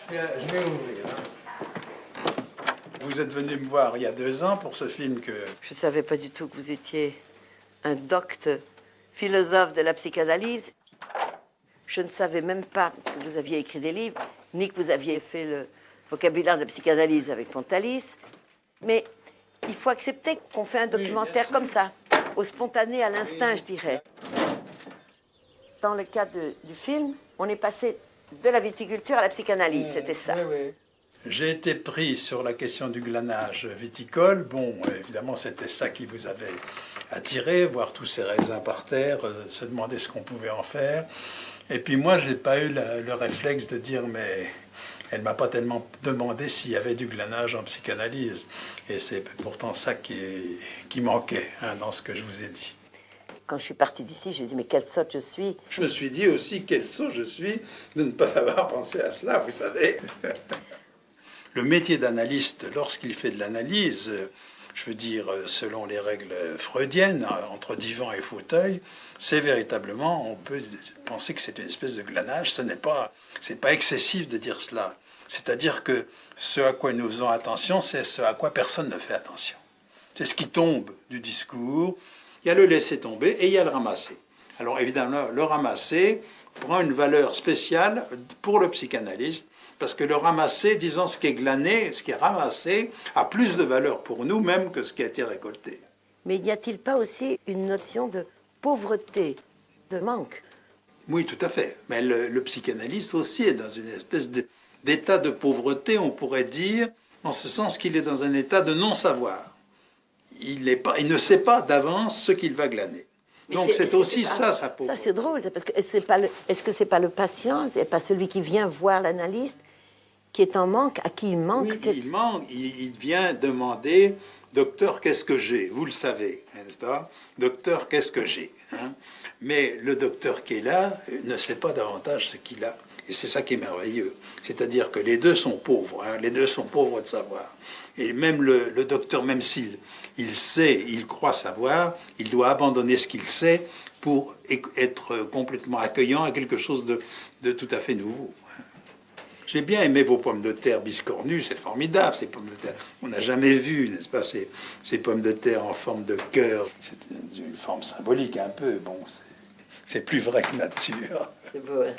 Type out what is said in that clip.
Je vais ouvrir. Vous êtes venu me voir il y a 2 ans pour ce film que... Je ne savais pas du tout que vous étiez un docte philosophe de la psychanalyse. Je ne savais même pas que vous aviez écrit des livres, ni que vous aviez fait le vocabulaire de psychanalyse avec Pontalis. Mais il faut accepter qu'on fait un documentaire comme ça, au spontané, à l'instinct, je dirais. Dans le cas du film, on est passé de la viticulture à la psychanalyse, c'était ça. J'ai été pris sur la question du glanage viticole. Bon, évidemment, c'était ça qui vous avait attiré, voir tous ces raisins par terre, se demander ce qu'on pouvait en faire. Et puis moi, je n'ai pas eu le réflexe de dire, mais elle ne m'a pas tellement demandé s'il y avait du glanage en psychanalyse. Et c'est pourtant ça qui manquait dans ce que je vous ai dit. Quand je suis partie d'ici, j'ai dit, mais quelle sotte je suis. Je me suis dit aussi, quelle sotte je suis de ne pas avoir pensé à cela, vous savez. Le métier d'analyste, lorsqu'il fait de l'analyse, je veux dire, selon les règles freudiennes, entre divan et fauteuil, c'est véritablement, on peut penser que c'est une espèce de glanage. C'est pas excessif de dire cela. C'est-à-dire que ce à quoi nous faisons attention, c'est ce à quoi personne ne fait attention. C'est ce qui tombe du discours. Il y a le laisser tomber et il y a le ramasser. Alors évidemment, le ramasser prend une valeur spéciale pour le psychanalyste, parce que le ramasser, disons, ce qui est glané, ce qui est ramassé, a plus de valeur pour nous même que ce qui a été récolté. Mais n'y a-t-il pas aussi une notion de pauvreté, de manque? Oui, tout à fait. Mais le psychanalyste aussi est dans une espèce d'état de pauvreté, on pourrait dire, en ce sens qu'il est dans un état de non-savoir. Il ne sait pas d'avance ce qu'il va glaner. Donc c'est aussi ça, sa pauvreté. Ça, c'est drôle, parce que est-ce que c'est pas le patient, c'est pas celui qui vient voir l'analyste, qui est en manque, à qui il manque? Oui, il manque, il vient demander, docteur, qu'est-ce que j'ai? Vous le savez, n'est-ce pas? Docteur, qu'est-ce que j'ai? Mais le docteur qui est là ne sait pas davantage ce qu'il a. Et c'est ça qui est merveilleux. C'est-à-dire que les deux sont pauvres, les deux sont pauvres de savoir. Et même le docteur, même s'il sait, il croit savoir, il doit abandonner ce qu'il sait pour être complètement accueillant à quelque chose de tout à fait nouveau. J'ai bien aimé vos pommes de terre biscornues, c'est formidable, ces pommes de terre. On n'a jamais vu, n'est-ce pas, ces pommes de terre en forme de cœur. C'est une forme symbolique un peu, bon, c'est plus vrai que nature. C'est beau, hein.